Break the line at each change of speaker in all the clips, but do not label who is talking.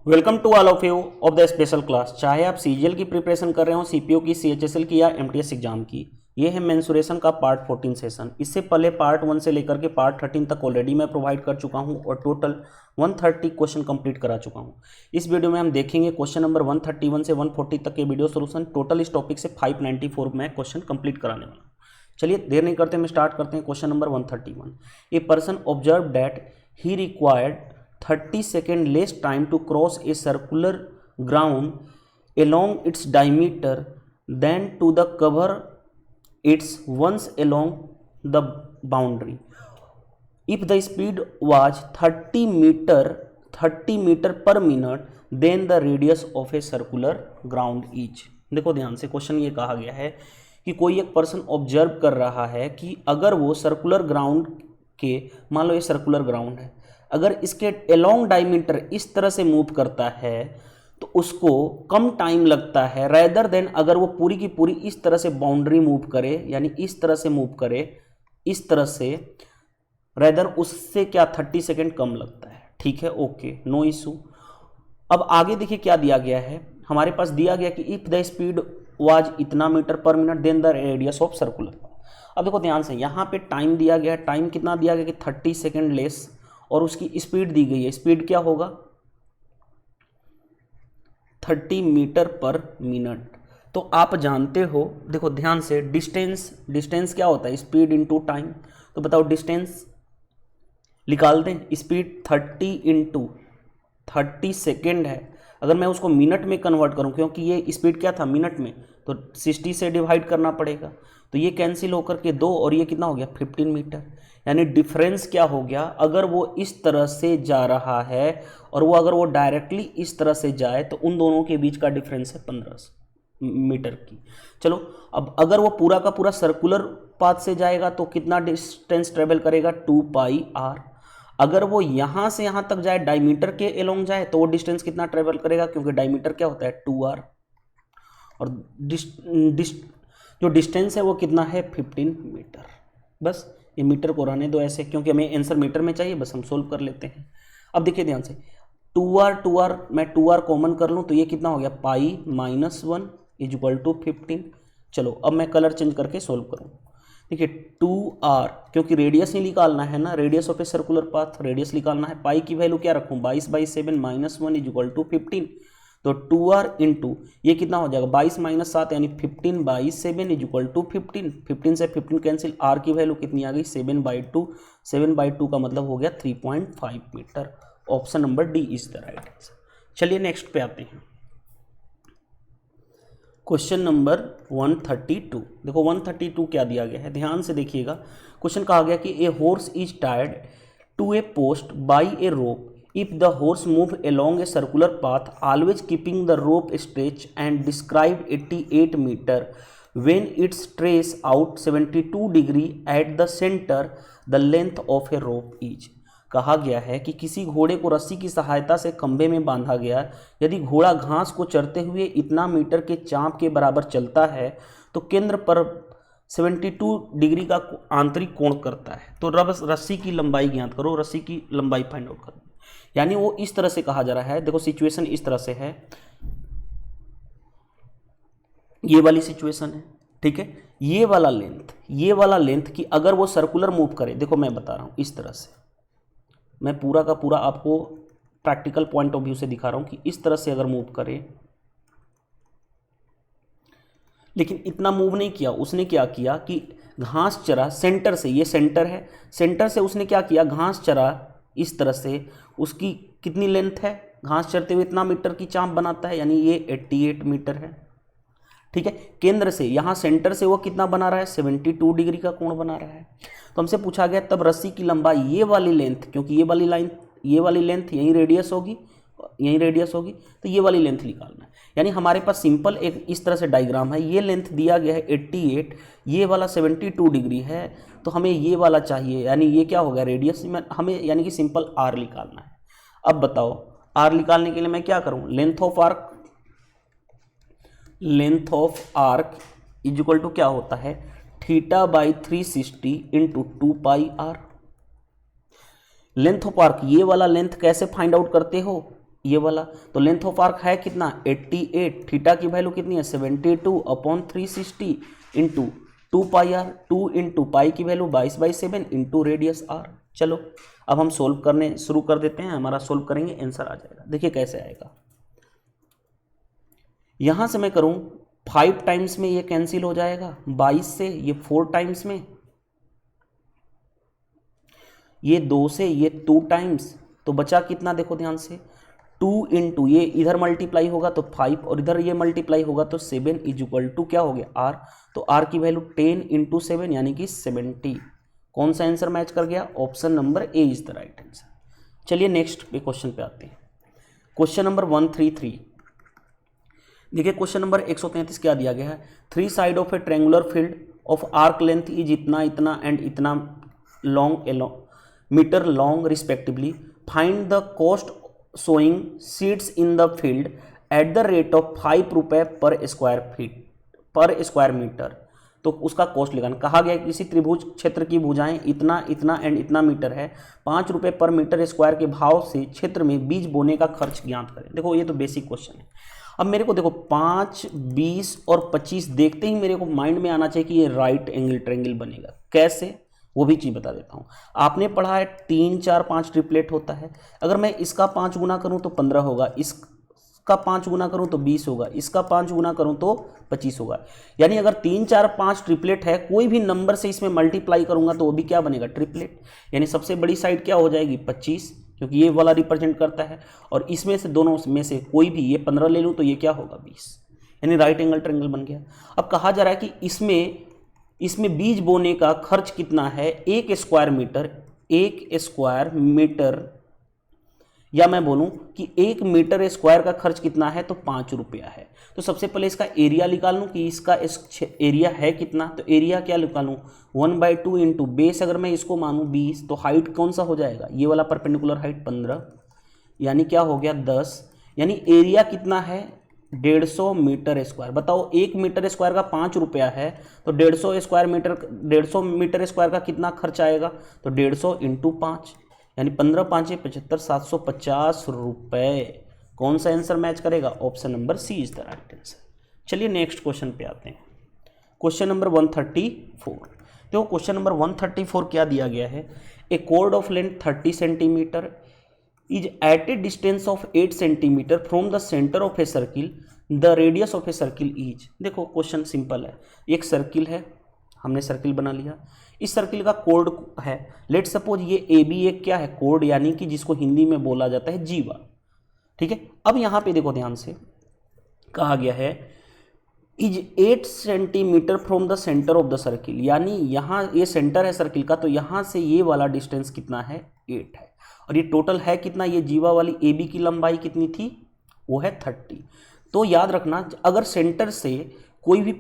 Welcome to all of you of the special class. चाहे आप CGL की preparation कर रहे हो, सीपीओ की, सीएचएसएल की या एमटीएस एग्जाम की, ये है मेंसुरेशन का पार्ट 14 सेशन। इससे पहले पार्ट 1 से लेकर के पार्ट 13 तक ऑलरेडी मैं प्रोवाइड कर चुका हूँ और टोटल 130 क्वेश्चन कंप्लीट करा चुका हूँ। इस वीडियो में हम देखेंगे क्वेश्चन नंबर 131 से 140 तक के वीडियो सोल्यूशन। टोटल इस टॉपिक से 594 में क्वेश्चन कंप्लीट कराने वाला हूँ। चलिए देर नहीं करते, हम स्टार्ट करते हैं। Question number 131, a person observe that he required 30 second less time to cross a circular ground along its diameter than to the cover its once along the boundary. If the speed was 30 meter per minute, then the radius of a circular ground is. देखो ध्यान से, question ये कहा गया है कि कोई एक पर्सन ऑब्जर्व कर रहा है कि अगर वो सर्कुलर ग्राउंड के, मान लो ये सर्कुलर ग्राउंड है, अगर इसके अलोंग डायमीटर इस तरह से मूव करता है तो उसको कम टाइम लगता है रेदर देन अगर वो पूरी की पूरी इस तरह से बाउंड्री मूव करे, यानी इस तरह से मूव करे, इस तरह से, रेदर उससे क्या 30 सेकेंड कम लगता है। ठीक है, ओके, नो इशू। अब आगे देखिए क्या दिया गया है। हमारे पास दिया गया कि इफ द स्पीड वाज इतना meter per minute then the radius of circular. अब देखो ध्यान से, यहाँ पे टाइम दिया गया है। टाइम कितना दिया गया कि 30 सेकेंड लेस, और उसकी स्पीड दी गई है। स्पीड क्या होगा? 30 मीटर पर मिनट। तो आप जानते हो, देखो ध्यान से, डिस्टेंस क्या होता है? Speed into time. तो बताओ डिस्टेंस निकाल दें। स्पीड 30 इंटू 30 सेकेंड है। अगर मैं उसको मिनट में कन्वर्ट करूं, क्योंकि ये स्पीड क्या था मिनट में, तो 60 से डिवाइड करना पड़ेगा। तो ये कैंसिल होकर के 2 और ये कितना हो गया? 15 मीटर। यानी डिफरेंस क्या हो गया? अगर वो इस तरह से जा रहा है और वो अगर वो डायरेक्टली इस तरह से जाए तो उन दोनों के बीच का डिफरेंस है 15 मीटर की। चलो, अब अगर वो पूरा का पूरा सर्कुलर पाथ से जाएगा तो कितना डिस्टेंस ट्रेवल करेगा? 2πr। अगर वो यहाँ से यहाँ तक जाए, डायमीटर के एलोंग जाए, तो वो डिस्टेंस कितना ट्रेवल करेगा? क्योंकि डायमीटर क्या होता है? 2r। और जो डिस्टेंस है वो कितना है? 15 मीटर। बस ये मीटर को रहने दो ऐसे, क्योंकि हमें आंसर मीटर में चाहिए, बस हम सोल्व कर लेते हैं। अब देखिए ध्यान से, 2r मैं 2r कॉमन कर लूँ तो ये कितना हो गया? Pi minus 1 is equal to 15। चलो अब मैं कलर चेंज करके सोल्व करूँ। देखिए 2r, क्योंकि रेडियस ही निकालना है ना, radius of a circular path, radius निकालना है। पाई की वैल्यू क्या रखूँ? 22/7 माइनस 1 इज इक्वल टू 15। तो 2r इंटू ये कितना हो जाएगा? 22 माइनस 7 यानी 15/7 इज इक्वल टू 15। 15 से 15 कैंसिल, r की वैल्यू कितनी आ गई? 7/2। 7/2 का मतलब हो गया 3.5 meter. Option number D is the right answer. चलिए नेक्स्ट पे आते हैं। Question number 132। देखो 132 क्या दिया गया है, ध्यान से देखिएगा। क्वेश्चन कहा गया कि a horse is tired to a post by a rope if the horse move along a circular path always keeping the rope stretch and describe 88 meter when its trace out 72 degree at the center the length of a rope is। कहा गया है कि किसी घोड़े को रस्सी की सहायता से खंभे में बांधा गया, यदि घोड़ा घास को चरते हुए इतना मीटर के चांप के बराबर चलता है तो केंद्र पर 72 डिग्री का आंतरिक कोण करता है। तो रस्सी की लंबाई ज्ञात करो, रस्सी की लंबाई फाइंड आउट करो। यानी वो इस तरह से कहा जा रहा है। देखो सिचुएशन इस तरह से है, ये वाली सिचुएशन है, ठीक है। ये वाला लेंथ की अगर वो सर्कुलर मूव करे, देखो मैं बता रहा हूं इस तरह से, मैं पूरा का पूरा आपको प्रैक्टिकल पॉइंट ऑफ व्यू से दिखा रहा हूं कि इस तरह से अगर मूव करे, लेकिन इतना मूव नहीं किया। उसने क्या किया कि घास चरा सेंटर से, ये सेंटर है, सेंटर से उसने क्या किया? घास चरा इस तरह से। उसकी कितनी लेंथ है? घास चरते हुए इतना मीटर की चांप बनाता है, यानी ये 88 मीटर है, ठीक है। केंद्र से, यहाँ सेंटर से वो कितना बना रहा है? 72 डिग्री का कोण बना रहा है। तो हमसे पूछा गया तब रस्सी की लंबाई, ये वाली लेंथ, क्योंकि ये वाली लेंथ यही रेडियस होगी, तो ये वाली लेंथ निकालना है। यानी हमारे पास सिंपल एक इस तरह से डायग्राम है। ये लेंथ दिया गया है 88, ये वाला 72 डिग्री है, तो हमें ये वाला चाहिए, यानी ये क्या होगा? रेडियस में हमें यानी कि सिंपल r निकालना है। अब बताओ r निकालने के लिए मैं क्या करूं? Length of arc is equal to क्या होता है? θ/360 into 2πr। Length of arc, ये वाला लेंथ कैसे फाइंड आउट करते हो? ये वाला। तो लेंथ ऑफ आर्क है कितना 88, थीटा की वैल्यू कितनी है 72/360 इंटू 2πr, 2 इंटू पाई की वैल्यू 22/7 इंटू रेडियस r। चलो अब हम सोल्व करने शुरू कर देते हैं, हमारा सोल्व करेंगे आंसर आ जाएगा। देखिए कैसे आएगा, यहां से मैं करूं 5 टाइम्स में ये कैंसिल हो जाएगा 22 से, ये 4 टाइम्स में, ये 2 से, ये 2 टाइम्स, तो बचा कितना देखो ध्यान से 2 इंटू ये इधर मल्टीप्लाई होगा तो 5 और इधर ये मल्टीप्लाई होगा तो 7 इज इक्वल टू क्या हो गया r। तो r की वैल्यू 10 इंटू 7 यानी कि 70। कौन सा आंसर मैच कर गया, option number A is the right answer. चलिए नेक्स्ट पे क्वेश्चन पे आते हैं। Question number 133। देखिए क्वेश्चन नंबर 133 क्या दिया गया है, 3 side of a triangular field of arc length is इतना इतना एंड इतना long meter long respectively, find the cost sowing seeds in the field at the rate of 5 रुपये पर स्क्वायर मीटर। तो उसका कॉस्ट लिखना कहा गया है, किसी त्रिभुज क्षेत्र की भुजाएं इतना इतना एंड इतना मीटर है, 5 रुपये पर मीटर स्क्वायर के भाव से क्षेत्र में बीज बोने का खर्च ज्ञात करें। देखो ये तो बेसिक क्वेश्चन है। अब मेरे को देखो 5, 20 और 25 देखते ही मेरे को माइंड में आना चाहिए कि ये राइट एंगल ट्रायंगल बनेगा। कैसे, वो भी चीज़ बता देता हूँ। आपने पढ़ा है 3, 4, 5 ट्रिपलेट होता है। अगर मैं इसका 5 गुना करूँ तो 15 होगा, इसका 5 गुना करूँ तो 20 होगा, इसका 5 गुना करूँ तो 25 होगा। यानी अगर 3, 4, 5 ट्रिपलेट है, कोई भी नंबर से इसमें मल्टीप्लाई करूँगा तो वो भी क्या बनेगा, ट्रिपलेट। यानी सबसे बड़ी साइड क्या हो जाएगी 25, क्योंकि ये वाला रिप्रेजेंट करता है, और इसमें से दोनों में से कोई भी, ये 15 ले लूँ तो ये क्या होगा 20, यानी राइट एंगल ट्रायंगल बन गया। अब कहा जा रहा है कि इसमें बीज बोने का खर्च कितना है, 1 स्क्वायर मीटर, या मैं बोलूं कि 1 मीटर स्क्वायर का खर्च कितना है तो 5 रुपया है। तो सबसे पहले इसका एरिया निकाल लूँ कि इसका एरिया है कितना। तो एरिया क्या निकालूँ 1/2 इंटू बेस, अगर मैं इसको मानूँ 20, तो हाइट कौन सा हो जाएगा, ये वाला परपेंडिकुलर हाइट 15, यानी क्या हो गया 10, यानी एरिया कितना है 150 मीटर स्क्वायर। बताओ 1 मीटर स्क्वायर का 5 रुपया है, तो 150 मीटर स्क्वायर का कितना खर्च आएगा, तो 150 इंटू 5, यानी 15 5 75, 750 रुपये। कौन सा आंसर मैच करेगा, option number C is the right answer. चलिए नेक्स्ट क्वेश्चन पे आते हैं। Question number 134। देखो क्वेश्चन नंबर 134 क्या दिया गया है, a cord of length 30 centimetre is at a distance of 8 centimeter from the center of a circle, the radius of a circle is। देखो क्वेश्चन सिंपल है, एक सर्किल है, हमने सर्किल बना लिया, इस सर्किल का कोड है, लेट सपोज ये ए बी एक क्या है कोड, यानी कि जिसको हिंदी में बोला जाता है जीवा। ठीक है, अब यहाँ पे देखो ध्यान से कहा गया है is 8 centimetre from the centre of the circle, यानी यहाँ ये सेंटर है सर्किल का, तो यहाँ से ये वाला डिस्टेंस कितना है 8 है, और ये टोटल है कितना, ये जीवा वाली ए बी की लंबाई कितनी थी, वो है 30। तो याद रखना अगर सेंटर से कोई भी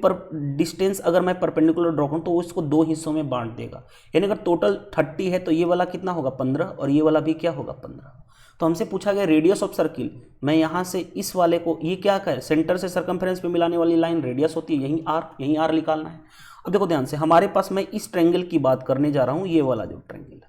डिस्टेंस अगर मैं परपेंडिकुलर ड्रॉ करूँ तो वो इसको 2 हिस्सों में बांट देगा, यानी अगर टोटल 30 है तो ये वाला कितना होगा 15, और ये वाला भी क्या होगा 15। तो हमसे पूछा गया रेडियस ऑफ सर्किल, मैं यहाँ से इस वाले को, ये क्या है सेंटर से सर्कमफ्रेंस पे मिलाने वाली लाइन रेडियस होती है, यहीं आर निकालना है। अब देखो ध्यान से, हमारे पास मैं इस ट्रायंगल की बात करने जा रहा हूँ, ये वाला जो ट्रायंगल है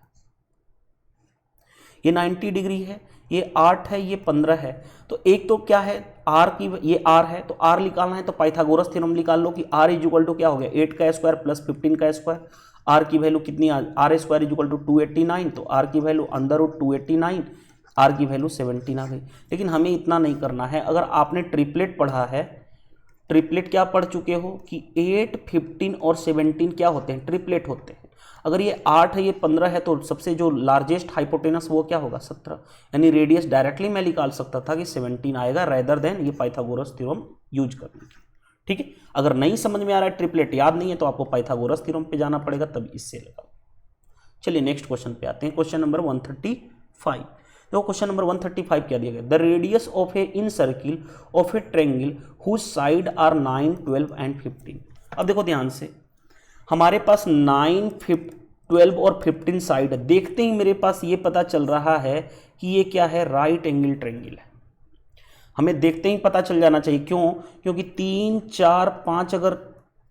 ये 90 डिग्री है, ये 8 है, ये 15 है। तो एक तो क्या है आर की, ये आर है, तो आर निकालना है तो पाइथागोरस थ्योरम निकाल लो कि आर इज इक्वल टू क्या हो गया 8 का स्क्वायर प्लस 15 का स्क्वायर। आर की वैल्यू कितनी, R square is equal to 289, तो आर की वैल्यू √289, आर की वैल्यू 17 आ गई। लेकिन हमें इतना नहीं करना है, अगर आपने ट्रिपलेट पढ़ा है, ट्रिपलेट क्या पढ़ चुके हो कि 8, 15 और 17 क्या होते हैं, ट्रिपलेट होते हैं। अगर ये 8 है, ये 15 है, तो सबसे जो लार्जेस्ट हाइपोटेनस वो क्या होगा 17, यानी रेडियस डायरेक्टली मैं निकाल सकता था कि 17 आएगा, रेदर देन ये पाइथागोरस थ्योरम यूज करने की। ठीक है, अगर नहीं समझ में आ रहा है, ट्रिपलेट याद नहीं है, तो आपको पाइथागोरस थ्योरम पे जाना पड़ेगा, तब इससे लगाओ। चलिए नेक्स्ट क्वेश्चन पे आते हैं, क्वेश्चन नंबर 135। तो क्वेश्चन नंबर 135 क्या दिया गया, the radius of a incircle of a triangle whose side are 9, 12 and 15। अब देखो ध्यान से, हमारे पास 9, 12 और 15 साइड है। देखते ही मेरे पास ये पता चल रहा है कि ये क्या है, राइट एंगल ट्रायंगल है। हमें देखते ही पता चल जाना चाहिए, क्यों, क्योंकि 3, 4, 5 अगर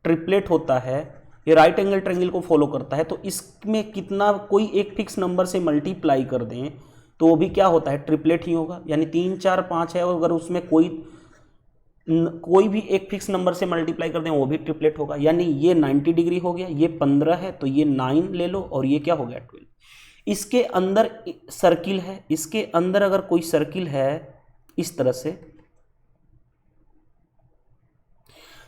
ट्रिपलेट होता है, ये राइट एंगल ट्रायंगल को फॉलो करता है, तो इसमें कितना कोई एक फिक्स नंबर से मल्टीप्लाई कर दें तो वो भी क्या होता है, ट्रिपलेट ही होगा। यानी 3 4 5 है और अगर उसमें कोई भी एक फिक्स नंबर से मल्टीप्लाई कर दें वो भी ट्रिपलेट होगा। यानी ये 90 डिग्री हो गया, ये 15 है तो ये 9 ले लो और ये क्या हो गया 12। इसके अंदर सर्किल है, इसके अंदर अगर कोई सर्किल है इस तरह से,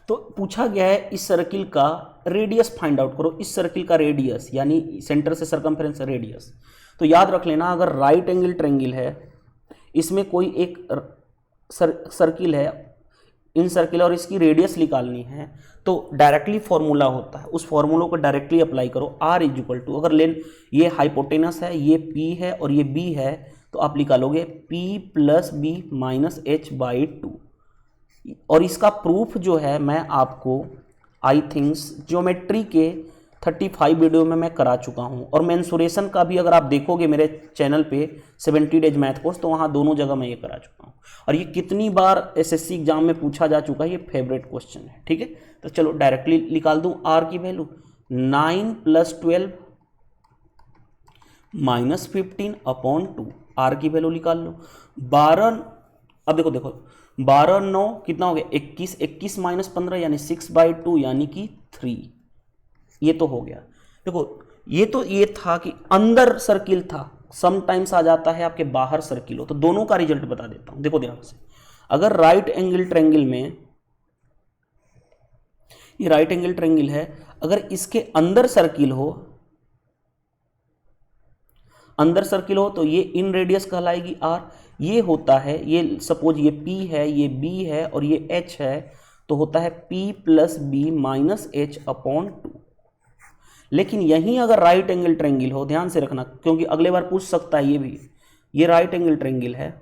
तो पूछा गया है इस सर्किल का रेडियस फाइंड आउट करो। इस सर्किल का रेडियस यानी सेंटर से सरकमफेरेंस रेडियस। तो याद रख लेना, अगर राइट एंगल ट्रायंगल है, इसमें कोई एक सर्किल है, इन सर्किल और इसकी रेडियस निकालनी है, तो डायरेक्टली फॉर्मूला होता है, उस फॉर्मूला को डायरेक्टली अप्लाई करो। आर इज इक्वल टू, अगर लेन ये हाइपोटेनस है, ये पी है और ये बी है, तो आप निकालोगे P plus B minus H by 2। और इसका प्रूफ जो है मैं आपको आई थिंक्स ज्योमेट्री के 35 वीडियो में मैं करा चुका हूं, और मेंसुरेशन का भी अगर आप देखोगे मेरे चैनल पे 70 डेज मैथ कोर्स, तो वहां दोनों जगह मैं ये करा चुका हूं। और ये कितनी बार एसएससी एग्जाम में पूछा जा चुका है, ये फेवरेट क्वेश्चन है। ठीक है, तो चलो डायरेक्टली निकाल दूं आर की वैल्यू 9 + 12 - 15 अपॉन 2। आर की वैल्यू निकाल लो 12। अब देखो 12 9 कितना हो गया 21, 21 - 15 यानी 6/2 यानी कि 3। ये तो हो गया। देखो ये था कि अंदर सर्किल था, समटाइम्स आ जाता है आपके बाहर सर्किल हो, तो दोनों का रिजल्ट बता देता हूं। देखो ध्यान से, अगर राइट एंगल ट्रायंगल में, ये राइट एंगल ट्रायंगल है, अगर इसके अंदर सर्किल हो, तो ये इन रेडियस कहलाएगी आर। ये होता है, ये सपोज ये P है, ये B है और ये H है, तो होता है P + B minus H upon 2। लेकिन यहीं अगर राइट एंगल ट्रायंगल हो, ध्यान से रखना क्योंकि अगले बार पूछ सकता है, ये भी ये राइट एंगल ट्रायंगल है,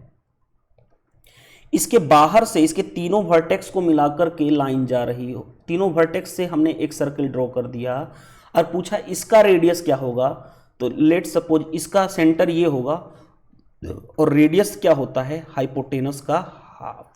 इसके बाहर से इसके तीनों वर्टेक्स को मिलाकर के लाइन जा रही हो, तीनों वर्टेक्स से हमने एक सर्कल ड्रॉ कर दिया और पूछा इसका रेडियस क्या होगा। तो लेट सपोज इसका सेंटर ये होगा और रेडियस क्या होता है, हाइपोटेनस का हाफ।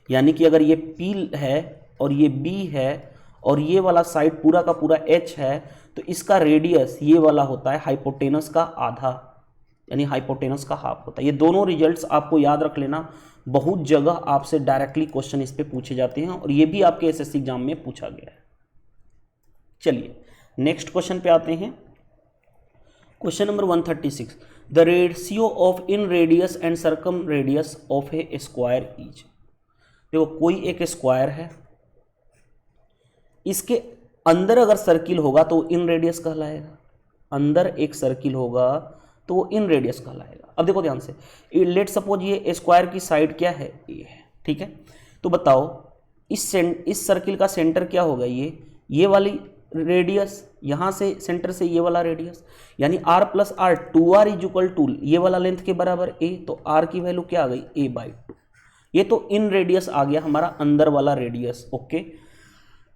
यानी कि अगर ये P है और ये B है और ये वाला साइड पूरा का पूरा H है, तो इसका रेडियस ये वाला होता है हाइपोटेनस का आधा, यानी हाइपोटेनस का हाफ होता है। ये दोनों रिजल्ट्स आपको याद रख लेना, बहुत जगह आपसे डायरेक्टली क्वेश्चन इस पे पूछे जाते हैं और ये भी आपके एसएससी एग्जाम में पूछा गया है। चलिए नेक्स्ट क्वेश्चन पे आते हैं। Question number 136, the ratio of in radius and circum radius of A square is. देखो कोई एक स्क्वायर है, इसके अंदर अगर सर्किल होगा तो इन रेडियस कहलाएगा, अंदर एक सर्किल होगा तो वो इन रेडियस कहलाएगा। अब देखो ध्यान से, लेट सपोज ये स्क्वायर की साइड क्या है, ए है। ठीक है, तो बताओ इस सर्किल का सेंटर क्या होगा, ये वाली रेडियस, यहां से सेंटर से ये वाला रेडियस, यानी r + r 2r is equal to ये वाला लेंथ के बराबर a, तो r की वैल्यू क्या आ गई a/2। ये तो इन रेडियस आ गया हमारा अंदर वाला रेडियस। ओके,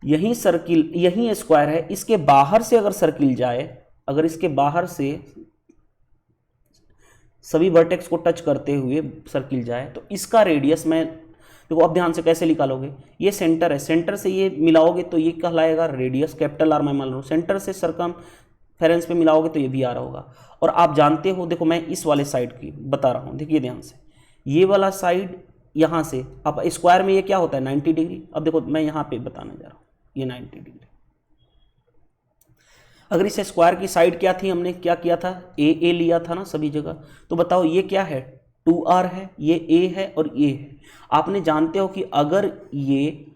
यही सर्किल, यही स्क्वायर है, इसके बाहर से अगर सर्किल जाए, अगर इसके बाहर से सभी वर्टेक्स को टच करते हुए सर्किल जाए, तो इसका रेडियस मैं देखो, अब ध्यान से कैसे निकालोगे, ये सेंटर है, सेंटर से ये मिलाओगे तो ये कहलाएगा रेडियस, कैपिटल R मैं मान रहा हूँ। सेंटर से सरकमफेरेंस पे मिलाओगे तो ये भी आ रहा होगा। और आप जानते हो, देखो मैं इस वाले साइड की बता रहा हूँ, देखिए ध्यान से, ये वाला साइड यहाँ से, अब स्क्वायर में ये क्या होता है 90 डिग्री। अब देखो मैं यहाँ पे बताने जा रहा हूँ, ये 90 डिग्री। अगर इस स्क्वायर की साइड क्या थी, हमने क्या किया था, ए लिया था ना सभी जगह। तो बताओ ये क्या है, 2r है, ये a है और ये है। आपने जानते हो कि अगर ये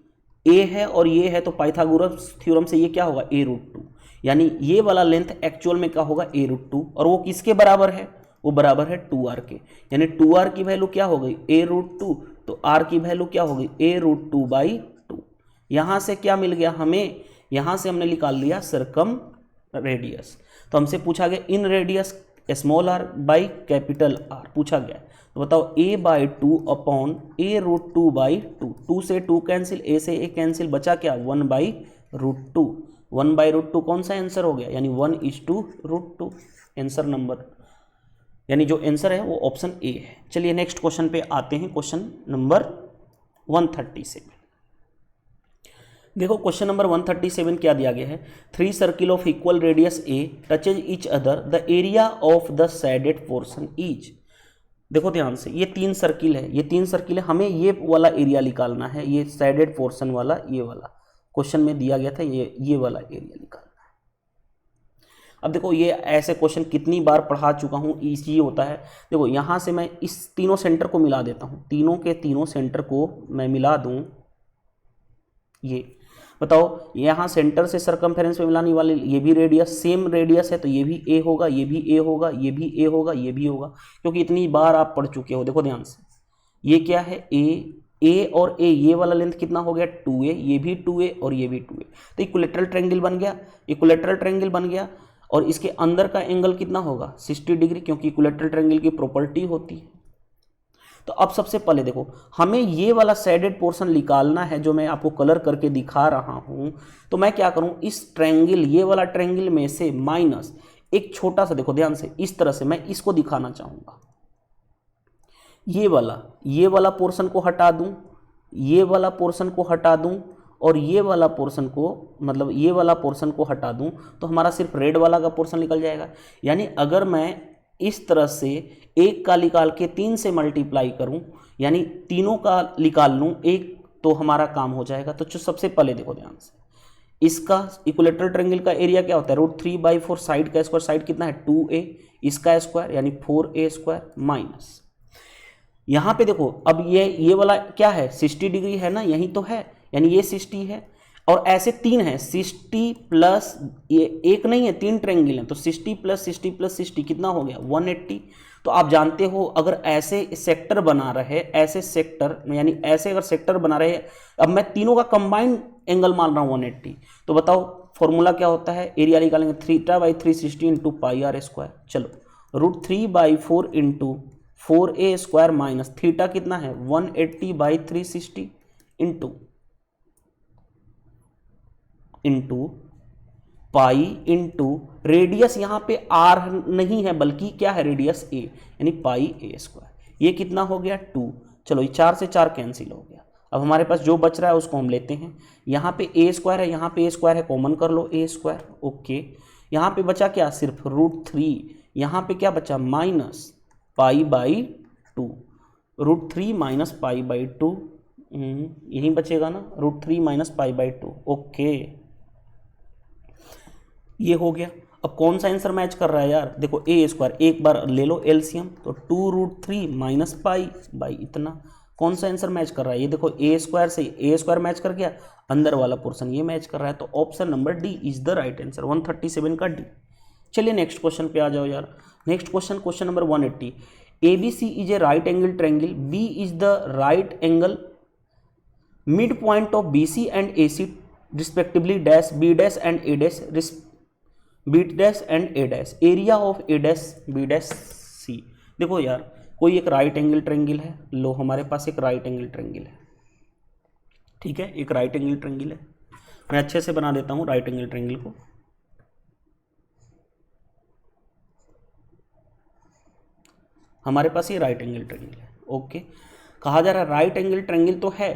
a है और ये है तो पाइथागोरस थ्योरम से ये क्या होगा a√2, यानी ये वाला लेंथ एक्चुअल में क्या होगा a√2, और वो किसके बराबर है, वो बराबर है 2r के। यानी 2r की वैल्यू क्या हो गई a√2, तो r की वैल्यू क्या हो गई a√2/2। यहाँ से क्या मिल गया हमें, यहाँ से हमने निकाल लिया सर्कम रेडियस। तो हमसे पूछा गया इन radius small r by capital R पूछा गया। तो बताओ a/2 अपॉन a√2/2, 2 से 2 कैंसिल, a से a कैंसिल, बचा क्या 1/√2। 1/√2 कौन सा आंसर हो गया, यानी 1:√2 आंसर नंबर, यानी जो आंसर है वो ऑप्शन ए है। चलिए नेक्स्ट क्वेश्चन पे आते हैं, क्वेश्चन नंबर 137। देखो क्वेश्चन नंबर 137 क्या दिया गया है, 3 circle of equal radius A touches each other, the area of the shaded portion each. देखो ध्यान से, ये 3 सर्किल है, ये 3 सर्किल है, हमें ये वाला एरिया निकालना है, ये शेडेड पोर्शन वाला, ये वाला क्वेश्चन में दिया गया था, ये वाला एरिया निकालना है। अब देखो ये ऐसे क्वेश्चन कितनी बार पढ़ा चुका हूँ, इजी होता है। देखो यहाँ से मैं इस तीनों सेंटर को मिला देता हूँ, तीनों के तीनों सेंटर को मैं मिला दूँ, ये बताओ यहाँ सेंटर से सरकमफेरेंस में मिलाने वाले ये भी रेडियस, सेम रेडियस है, तो ये भी ए होगा, ये भी ए होगा, ये भी ए होगा, ये भी होगा, क्योंकि इतनी बार आप पढ़ चुके हो। देखो ध्यान से, ये क्या है, ए और ए, ये वाला लेंथ कितना हो गया 2a, ये भी 2a और ये भी 2a, तो इक्विलैटरल ट्रायंगल बन गया, इक्विलैटरल ट्रायंगल बन गया। और इसके अंदर का एंगल कितना होगा 60 डिग्री, क्योंकि इक्विलैटरल ट्रायंगल की प्रॉपर्टी होती है। तो अब सबसे पहले देखो, हमें ये वाला शेडेड पोर्शन निकालना है, जो मैं आपको कलर करके दिखा रहा हूं। तो मैं क्या करूं, इस ट्रायंगल, ये वाला ट्रायंगल में से माइनस एक छोटा सा, देखो ध्यान से, इस तरह से मैं इसको दिखाना चाहूंगा, ये वाला पोर्शन को हटा दूं, ये वाला पोर्शन को हटा दूं, और ये वाला पोर्शन को, मतलब ये वाला पोर्शन को हटा दूं, तो हमारा सिर्फ रेड वाला का पोर्शन निकल जाएगा। यानी अगर मैं इस तरह से एक का निकाल के 3 से मल्टीप्लाई करूं, यानी तीनों का निकाल लूं एक, तो हमारा काम हो जाएगा। तो जो सबसे पहले देखो ध्यान से, इसका इक्विलैटरल ट्रायंगल का एरिया क्या होता है, √3/4, साइड का स्क्वायर, साइड कितना है 2a, इसका स्क्वायर यानी 4a² माइनस, यहाँ पे देखो अब ये वाला क्या है 60 डिग्री है ना, यही तो है, यानी ये 60 है, और ऐसे 3 है, 60 प्लस, ये एक नहीं है 3 ट्रायंगल हैं, तो 60 प्लस 60 प्लस 60 कितना हो गया 180। तो आप जानते हो अगर ऐसे सेक्टर बना रहे, ऐसे सेक्टर यानी ऐसे अगर सेक्टर बना रहे, अब मैं तीनों का कंबाइंड एंगल मान रहा हूँ 180, तो बताओ फॉर्मूला क्या होता है, एरिया निकालेंगे θ/360 इंटू πr²। चलो √3/4 इंटू 4a² माइनस थीटा कितना है 180/360 इंटू पाई इंटू रेडियस, यहाँ पे r नहीं है बल्कि क्या है रेडियस a, यानी πa²। ये कितना हो गया 2। चलो ये 4 से 4 कैंसिल हो गया। अब हमारे पास जो बच रहा है उसको हम लेते हैं, यहाँ पे a² है, यहाँ पे a² है, कॉमन कर लो a²। ओके, यहाँ पे बचा क्या सिर्फ √3, यहाँ पे क्या बचा माइनस π/2, √3 माइनस π/2, यही बचेगा ना, √3 माइनस π/2। ओके, ये हो गया। अब कौन सा आंसर मैच कर रहा है यार, देखो a², एक बार ले लो एलसीएम, तो 2√3 माइनस π/, इतना कौन सा आंसर मैच कर रहा है, ये देखो a² से a² मैच कर गया, अंदर वाला पोर्शन ये मैच कर रहा है, तो option number D is the right answer, 137 का डी। चलिए नेक्स्ट क्वेश्चन पे आ जाओ यार। Next question, question number 180, ABC is a right angle triangle, B is the right angle mid point of BC and AC respectively dash B dash and A dash B dash and A dash, area of A dash B dash C। देखो यार, कोई एक right angle triangle है, लो हमारे पास एक right angle triangle है, ठीक है, एक राइट एंगल ट्रायंगल है, मैं अच्छे से बना देता हूँ राइट एंगल ट्रायंगल को। हमारे पास ये राइट एंगल ट्रायंगल है। ओके, कहा जा रहा है राइट एंगल ट्रायंगल तो है,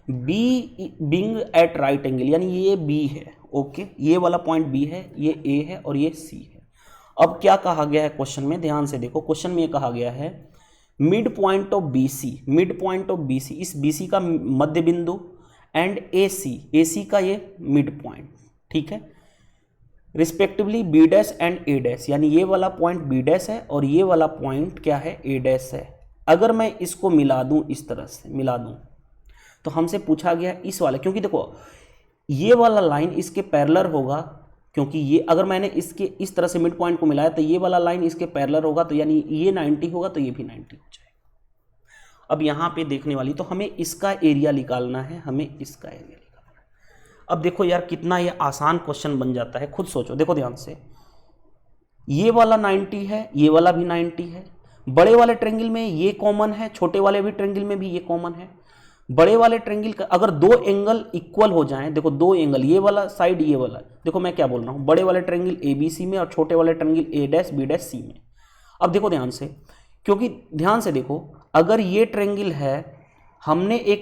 B being at right angle, यानी ये बी है। ओके, ये वाला पॉइंट बी है, ये ए है और ये सी है। अब क्या कहा गया है क्वेश्चन में, ध्यान से देखो, क्वेश्चन में ये कहा गया है midpoint of BC, mid point of BC, इस BC का मध्य बिंदु, एंड AC का ये मिड पॉइंट, ठीक है, respectively B dash and A dash, यानी ये वाला पॉइंट B डैश है और ये वाला पॉइंट क्या है A डैश है। अगर मैं इसको मिला दूं, इस तरह से मिला दूं, तो हमसे पूछा गया इस वाला, क्योंकि देखो ये वाला लाइन इसके पैरेलल होगा, क्योंकि ये अगर मैंने इसके इस तरह से मिड पॉइंट को मिलाया तो ये वाला लाइन इसके पैरेलल होगा, तो यानी ये 90 होगा तो ये भी 90 हो जाएगा। अब यहाँ पे देखने वाली, तो हमें इसका एरिया निकालना है, हमें इसका एरिया निकालना है। अब देखो यार कितना ये आसान क्वेश्चन बन जाता है, खुद सोचो, देखो ध्यान से, ये वाला 90 है, ये वाला भी 90 है, बड़े वाले ट्रायंगल में ये कॉमन है, छोटे वाले भी ट्रायंगल में भी ये कॉमन है। बड़े वाले ट्रायंगल का अगर दो एंगल इक्वल हो जाएं, देखो दो एंगल, ये वाला साइड ये वाला, देखो मैं क्या बोल रहा हूँ, बड़े वाले ट्रायंगल ABC में और छोटे वाले triangle A dash B dash C में। अब देखो ध्यान से, क्योंकि ध्यान से देखो, अगर ये ट्रायंगल है हमने एक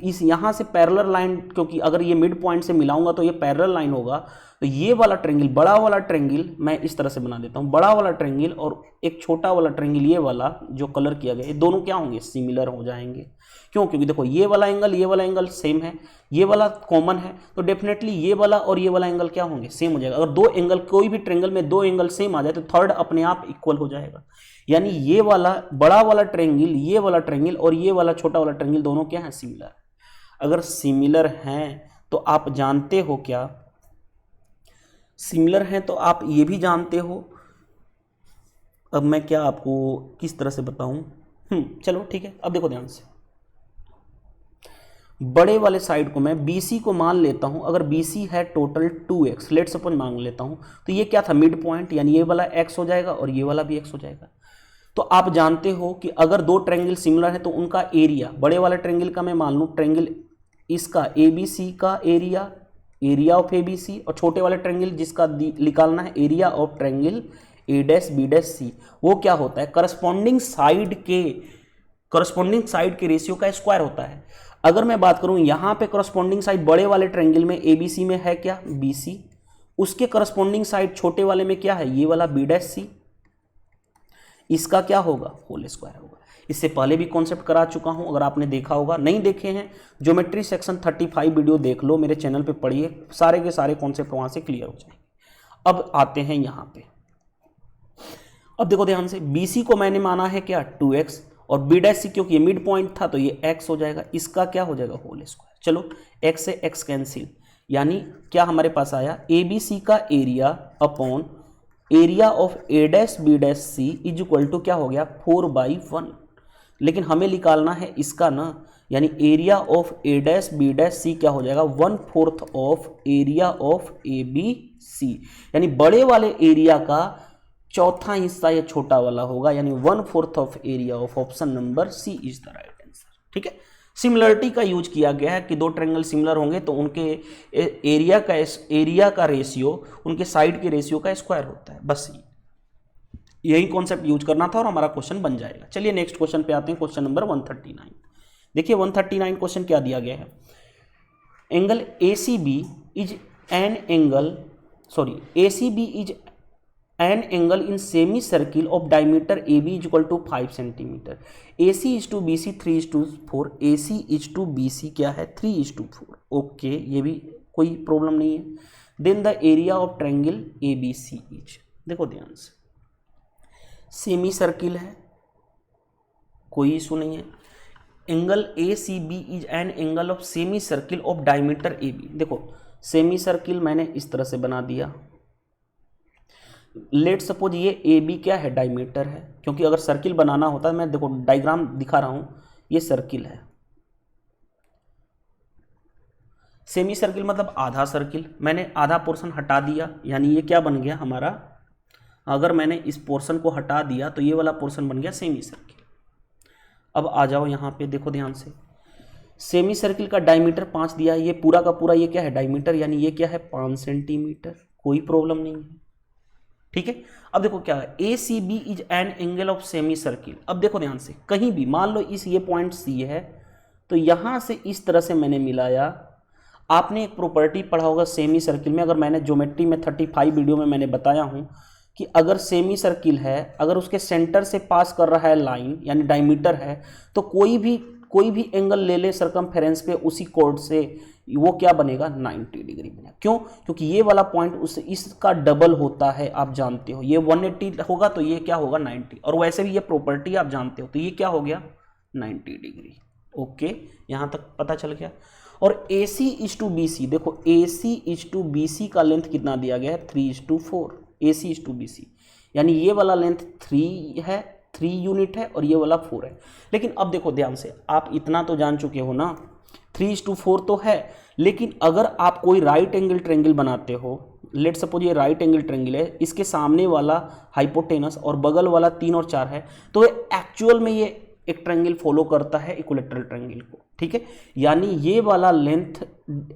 इस यहाँ से पैरेलल लाइन, क्योंकि अगर ये मिड पॉइंट से मिलाऊंगा तो ये पैरेलल लाइन होगा, तो ये वाला ट्रेंगल, बड़ा वाला ट्रेंगल मैं इस तरह से बना देता हूँ, बड़ा वाला ट्रेंगल और एक छोटा वाला ट्रेंगल, ये वाला जो कलर किया गया, ये दोनों क्या होंगे, सिमिलर हो जाएंगे। क्यों? क्योंकि देखो ये वाला एंगल सेम है, ये वाला कॉमन है, तो डेफिनेटली ये वाला और ये वाला एंगल क्या होंगे, सेम हो जाएगा। अगर दो एंगल, कोई भी ट्रेंगल में दो एंगल सेम आ जाए तो थर्ड अपने आप इक्वल हो जाएगा। यानी ये वाला बड़ा वाला ट्रेंगल, ये वाला ट्रेंगल और ये वाला छोटा वाला ट्रेंगल दोनों क्या है, सिमिलर। अगर सिमिलर हैं तो आप जानते हो क्या, सिमिलर हैं तो आप ये भी जानते हो। अब मैं क्या आपको किस तरह से बताऊं, चलो ठीक है। अब देखो ध्यान से, बड़े वाले साइड को मैं BC को मान लेता हूं, अगर BC है टोटल 2x, लेट सपोज मान लेता हूं, तो ये क्या था, मिड पॉइंट, यानी ये वाला x हो जाएगा और ये वाला भी x हो जाएगा। तो आप जानते हो कि अगर दो ट्रायंगल सिमिलर है तो उनका एरिया, बड़े वाले ट्रायंगल का मैं मान लूँ ट्रायंगल इसका ABC का एरिया ऑफ ABC, और छोटे वाले ट्रायंगल जिसका निकालना है एरिया ऑफ ट्रायंगल A'BC, वो क्या होता है, करस्पॉन्डिंग साइड के रेशियो का स्क्वायर होता है। अगर मैं बात करूं यहां पे करस्पॉन्डिंग साइड बड़े वाले ट्रायंगल में ABC में है क्या, BC, उसके करस्पॉन्डिंग साइड छोटे वाले में क्या है, ये वाला B'C, इसका क्या होगा, होल स्क्वायर होगा। इससे पहले भी कॉन्सेप्ट करा चुका हूं, अगर आपने देखा होगा, नहीं देखे हैं ज्योमेट्री सेक्शन 35 वीडियो देख लो, मेरे चैनल पे पढ़िए, सारे के सारे कॉन्सेप्ट वहां से क्लियर हो जाएंगे। अब आते हैं यहां पे, अब देखो ध्यान से, BC को मैंने माना है क्या 2x, और B'C क्योंकि ये मिड पॉइंट था तो ये x हो जाएगा, इसका क्या हो जाएगा, होल स्क्वायर। चलो x से x कैंसिल, यानी क्या हमारे पास आया, ABC का area upon area of A'B'C is equal to क्या हो गया, 4/1। लेकिन हमें निकालना है इसका ना, यानी एरिया ऑफ A'B'C क्या हो जाएगा, 1/4 ऑफ एरिया ऑफ ABC, यानी बड़े वाले एरिया का चौथा हिस्सा ये छोटा वाला होगा, यानी 1/4 of area of option number C is the right answer. ठीक है, सिमिलरिटी का यूज किया गया है कि दो ट्रायंगल सिमिलर होंगे तो उनके एरिया का रेशियो उनके साइड के रेशियो का स्क्वायर होता है, बस यही कॉन्सेप्ट यूज करना था और हमारा क्वेश्चन बन जाएगा। चलिए नेक्स्ट क्वेश्चन पे आते हैं, क्वेश्चन नंबर 139। देखिए 139 क्वेश्चन क्या दिया गया है, angle ACB is an angle in semicircle of diameter AB is equal to 5 centimeter, AC is to BC 3:4, AC is to BC क्या है 3:4। ओके, ये भी कोई प्रॉब्लम नहीं है। Then the area of triangle ABC is, देखो ध्यान से, सेमी सर्किल है, कोई इशू नहीं है। Angle ACB is an angle of semi circle of diameter AB, देखो सेमी सर्किल मैंने इस तरह से बना दिया, लेट सपोज ये AB क्या है, डायमीटर है, क्योंकि अगर सर्किल बनाना होता है, मैं देखो डायग्राम दिखा रहा हूं, ये सर्किल है, सेमी सर्किल मतलब आधा सर्किल, मैंने आधा पोर्शन हटा दिया, यानी ये क्या बन गया हमारा, अगर मैंने इस पोर्शन को हटा दिया तो ये वाला पोर्शन बन गया सेमी सर्किल। अब आ जाओ यहाँ पे, देखो ध्यान से, सेमी सर्किल का डायमीटर 5 दिया है, ये पूरा का पूरा ये क्या है, डायमीटर, यानी ये क्या है 5 सेंटीमीटर, कोई प्रॉब्लम नहीं है। ठीक है, अब देखो क्या है, ACB is an angle of semi circle. अब देखो ध्यान से, कहीं भी मान लो इस ये पॉइंट C है, तो यहां से इस तरह से मैंने मिलाया। आपने एक प्रॉपर्टी पढ़ा होगा सेमी सर्किल में, अगर मैंने ज्योमेट्री में 35 वीडियो में मैंने बताया हूं कि अगर सेमी सर्किल है, अगर उसके सेंटर से पास कर रहा है लाइन, यानी डायमीटर है, तो कोई भी एंगल ले ले सरकमफेरेंस पे उसी कोड से, वो क्या बनेगा 90 डिग्री बनेगा। क्यों? क्योंकि ये वाला पॉइंट उस इसका डबल होता है, आप जानते हो, ये 180 होगा तो ये क्या होगा 90, और वैसे भी ये प्रॉपर्टी आप जानते हो, तो ये क्या हो गया 90 डिग्री। ओके, यहाँ तक पता चल गया। और AC इज टू BC, देखो AC इज टू BC का लेंथ कितना दिया गया है 3:4, AC इज टू BC, यानी ये वाला लेंथ 3 यूनिट है और ये वाला 4 है। लेकिन अब देखो ध्यान से, आप इतना तो जान चुके हो ना, 3:4 तो है, लेकिन अगर आप कोई राइट एंगल ट्रायंगल बनाते हो, लेट सपोज ये राइट एंगल ट्रायंगल है, इसके सामने वाला हाइपोटेनस और बगल वाला 3 और 4 है, तो एक्चुअल में ये एक ट्रायंगल फॉलो करता है इक्विलैटरल ट्रायंगल को। ठीक है, यानी ये वाला लेंथ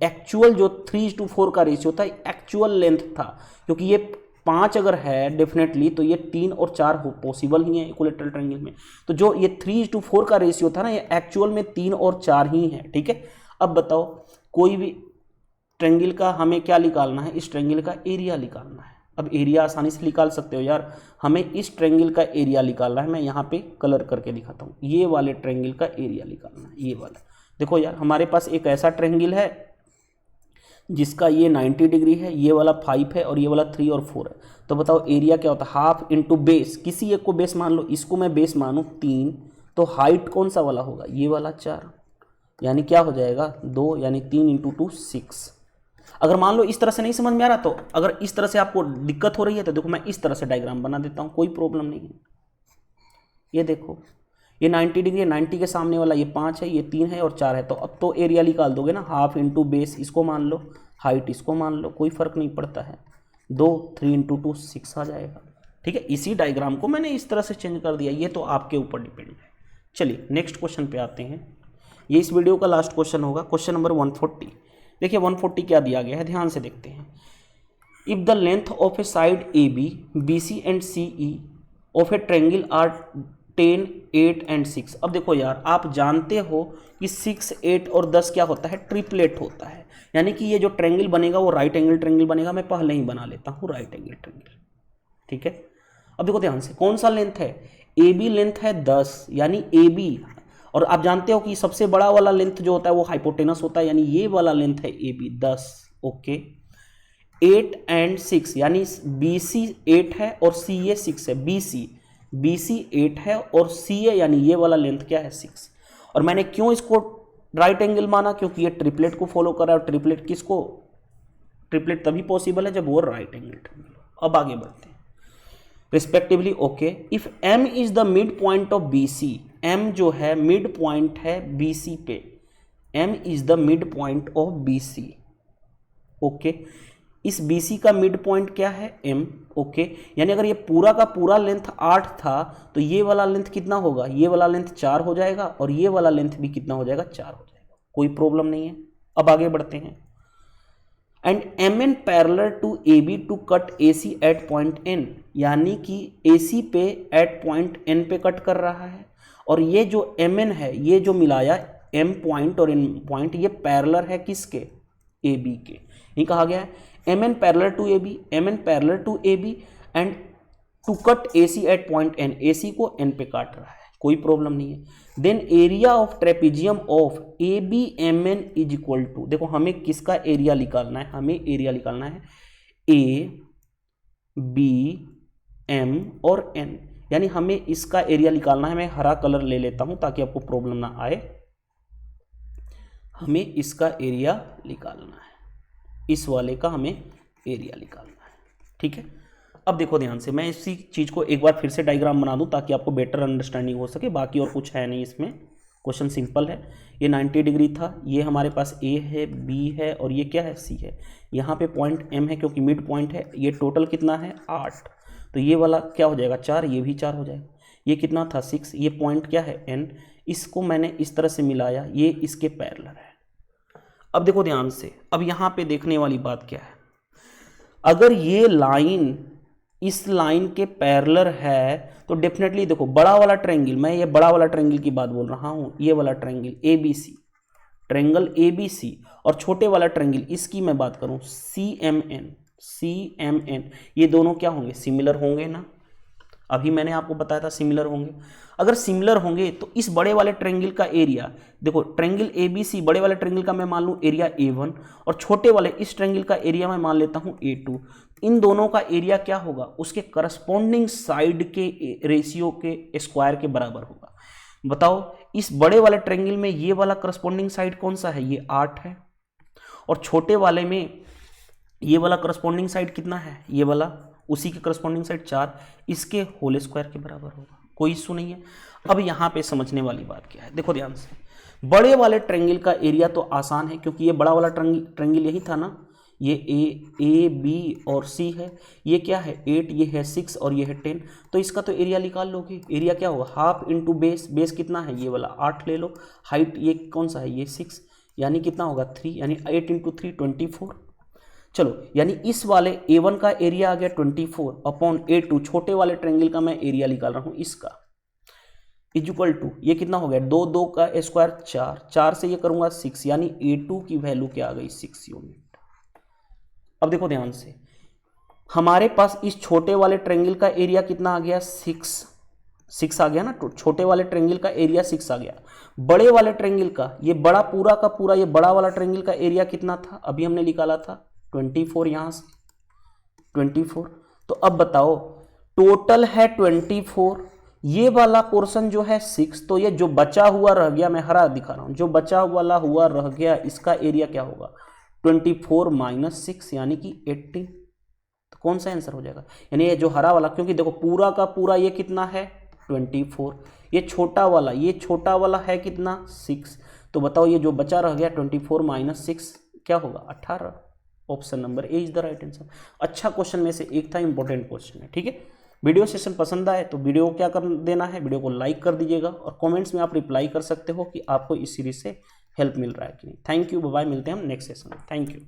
एक्चुअल जो 3:4 का रेशियो था, एक्चुअल लेंथ था, क्योंकि ये 5 अगर है डेफिनेटली तो ये 3 और 4 पॉसिबल ही है इक्विलैटरल ट्रायंगल में। तो जो ये 3:4 का रेशियो था ना, ये एक्चुअल में 3 और 4 ही है। ठीक है, अब बताओ कोई भी ट्रायंगल का हमें क्या निकालना है, इस ट्रायंगल का एरिया निकालना है। अब एरिया आसानी से निकाल सकते हो यार, हमें इस ट्रायंगल का एरिया निकालना है। मैं यहाँ पे कलर करके दिखाता हूँ, ये वाले ट्रायंगल का एरिया निकालना है, ये वाला। देखो यार, हमारे पास एक ऐसा ट्रायंगल है जिसका ये 90 डिग्री है, ये वाला 5 है और ये वाला 3 और 4 है। तो बताओ एरिया क्या होता है, हाफ इंटू बेस, किसी एक को बेस मान लो, इसको मैं बेस मानूँ 3, तो हाइट कौन सा वाला होगा, ये वाला 4, यानी क्या हो जाएगा 2, यानी 3 इंटू 2 6। अगर मान लो इस तरह से नहीं समझ में आ रहा, तो अगर इस तरह से आपको दिक्कत हो रही है तो देखो मैं इस तरह से डायग्राम बना देता हूँ, कोई प्रॉब्लम नहीं है। ये देखो ये 90 डिग्री है, 90 के सामने वाला ये 5 है, ये 3 है और 4 है। तो अब तो एरिया निकाल दोगे ना, हाफ इंटू बेस इसको मान लो, हाइट इसको मान लो, कोई फर्क नहीं पड़ता है। 2 3 इंटू 2 6 आ जाएगा। ठीक है, इसी डायग्राम को मैंने इस तरह से चेंज कर दिया, ये तो आपके ऊपर डिपेंड है। चलिए नेक्स्ट क्वेश्चन पे आते हैं, ये इस वीडियो का लास्ट क्वेश्चन होगा, क्वेश्चन नंबर 140। देखिए 140 क्या दिया गया है, ध्यान से देखते हैं। If the length of a side A B, B C and C E of a triangle are 10, 8 and 6। अब देखो यार, आप जानते हो कि 6, 8 और 10 क्या होता है, ट्रिपलेट होता है। यानी कि ये जो ट्रायंगल बनेगा वो राइट एंगल ट्रायंगल बनेगा। मैं पहले ही बना लेता हूँ राइट एंगल ट्रायंगल। ठीक है, अब देखो ध्यान से, कौन सा लेंथ है, ए बी लेंथ है 10, यानी ए बी, और आप जानते हो कि सबसे बड़ा वाला लेंथ जो होता है वो हाइपोटेनस होता है, यानी ये वाला लेंथ है ए बी 10। ओके, 8 एंड 6, यानी बी सी 8 है और सी ए 6 है। बी सी 8 है और सी ए यानी ये वाला लेंथ क्या है 6। और मैंने क्यों इसको राइट एंगल माना, क्योंकि ये ट्रिपलेट को फॉलो कर रहा है। और ट्रिपलेट तभी पॉसिबल है जब वो राइट एंगल ट्रायंगल हो। अब आगे बढ़ते हैं respectively. Okay, if M is the midpoint of B C, M जो है मिड पॉइंट है बी सी पे, M is the midpoint of B C. Okay, इस बी सी का मिड पॉइंट क्या है, एम। ओके, यानी अगर ये पूरा का पूरा लेंथ 8 था तो ये वाला लेंथ कितना होगा, ये वाला लेंथ 4 हो जाएगा और ये वाला लेंथ भी कितना हो जाएगा, 4 हो जाएगा। कोई प्रॉब्लम नहीं है। अब आगे बढ़ते हैं। And M N parallel to A B to cut A C at point N, यानी कि ए सी पे एट पॉइंट एन पे कट कर रहा है। और ये जो एम एन है, ये जो मिलाया एम पॉइंट और एन पॉइंट, ये पैरेलल है किसके, ए बी के। ये कहा गया है M N parallel to A B, M N parallel to A B and to cut A C at point N, A C को एन पे काट रहा है, कोई प्रॉब्लम नहीं है। Then area of trapezium of A B M N is equal to, देखो हमें किसका एरिया निकालना है, हमें एरिया निकालना है ए बी एम और एन, यानी हमें इसका एरिया निकालना है। मैं हरा कलर ले लेता हूं ताकि आपको प्रॉब्लम ना आए। हमें इसका एरिया निकालना है, इस वाले का हमें एरिया निकालना है। ठीक है, अब देखो ध्यान से, मैं इसी चीज़ को एक बार फिर से डायग्राम बना दूं ताकि आपको बेटर अंडरस्टैंडिंग हो सके। बाकी और कुछ है नहीं इसमें, क्वेश्चन सिंपल है। ये 90 डिग्री था, ये हमारे पास ए है, बी है और ये क्या है, सी है। यहाँ पे पॉइंट एम है क्योंकि मिड पॉइंट है। ये टोटल कितना है 8, तो ये वाला क्या हो जाएगा 4, ये भी 4 हो जाएगा। ये कितना था 6, ये पॉइंट क्या है एन, इसको मैंने इस तरह से मिलाया, ये इसके पैरेलल है। अब देखो ध्यान से, अब यहाँ पे देखने वाली बात क्या है, अगर ये लाइन इस लाइन के पैरेलल है तो डेफिनेटली देखो बड़ा वाला ट्रायंगल, मैं ये बड़ा वाला ट्रायंगल की बात बोल रहा हूँ, ये वाला triangle A B C, triangle A B C, और छोटे वाला ट्रायंगल इसकी मैं बात करूँ सी एम एन, ये दोनों क्या होंगे, सिमिलर होंगे ना। अभी मैंने आपको बताया था सिमिलर होंगे। अगर सिमिलर होंगे तो इस बड़े वाले ट्रायंगल का एरिया, देखो ट्रायंगल ए बी सी, बड़े वाले ट्रायंगल का मैं मान लूँ एरिया A1 और छोटे वाले इस ट्रायंगल का एरिया मैं मान लेता हूँ A2। इन दोनों का एरिया क्या होगा, उसके करस्पॉन्डिंग साइड के रेशियो के स्क्वायर के बराबर होगा। बताओ इस बड़े वाले ट्रायंगल में ये वाला करस्पॉन्डिंग साइड कौन सा है, ये 8 है, और छोटे वाले में ये वाला करस्पॉन्डिंग साइड कितना है, ये वाला, उसी के करस्पॉन्डिंग साइड 4, इसके होल स्क्वायर के बराबर होगा। कोई इशू नहीं है। अब यहाँ पे समझने वाली बात क्या है, देखो ध्यान से, बड़े वाले ट्रायंगल का एरिया तो आसान है क्योंकि ये बड़ा वाला ट्रायंगल यही था ना, ये ए बी और सी है, ये क्या है 8, ये है 6 और ये है 10, तो इसका तो एरिया निकाल लोगे। एरिया क्या होगा, हाफ इंटू बेस, बेस कितना है, ये वाला 8 ले लो, हाइट ये कौन सा है, ये 6, यानी कितना होगा 3, यानी 8 इंटू 3 24। चलो, यानी इस वाले A1 का एरिया आ गया 24 अपॉन A2, छोटे वाले ट्रेंगल का मैं एरिया निकाल रहा हूं इसका, इक्वल टू ये कितना हो गया 2 2 का स्क्वायर 4, 4 से ये करूंगा 6, यानी A2 की वैल्यू क्या आ गई 6 यूनिट। अब देखो ध्यान से, हमारे पास इस छोटे वाले ट्रेंगल का एरिया कितना आ गया 6 आ गया ना, तो छोटे वाले ट्रेंगल का एरिया 6 आ गया। बड़े वाले ट्रेंगल का, ये बड़ा पूरा का पूरा ये बड़ा वाला ट्रेंगल का एरिया कितना था, अभी हमने निकाला था 24, यहां से 24। तो अब बताओ टोटल है 24, ये वाला पोर्शन जो है 6, तो ये जो बचा हुआ रह गया, मैं हरा दिखा रहा हूं, जो बचा वाला हुआ रह गया इसका एरिया क्या होगा 24 माइनस 6 यानी कि 18। तो कौन सा आंसर हो जाएगा, यानी ये जो हरा वाला, क्योंकि देखो पूरा का पूरा ये कितना है 24, ये छोटा वाला है कितना 6, तो बताओ ये जो बचा रह गया 24 माइनस 6 क्या होगा 18। Option number A is the right answer. अच्छा क्वेश्चन में से एक था, इंपॉर्टेंट क्वेश्चन है, ठीक है। वीडियो सेशन पसंद आए तो वीडियो को क्या कर देना है, वीडियो को लाइक कर दीजिएगा और कमेंट्स में आप रिप्लाई कर सकते हो कि आपको इस सीरीज से हेल्प मिल रहा है कि नहीं। थैंक यू, बाय, मिलते हैं हम नेक्स्ट सेशन में। Thank you.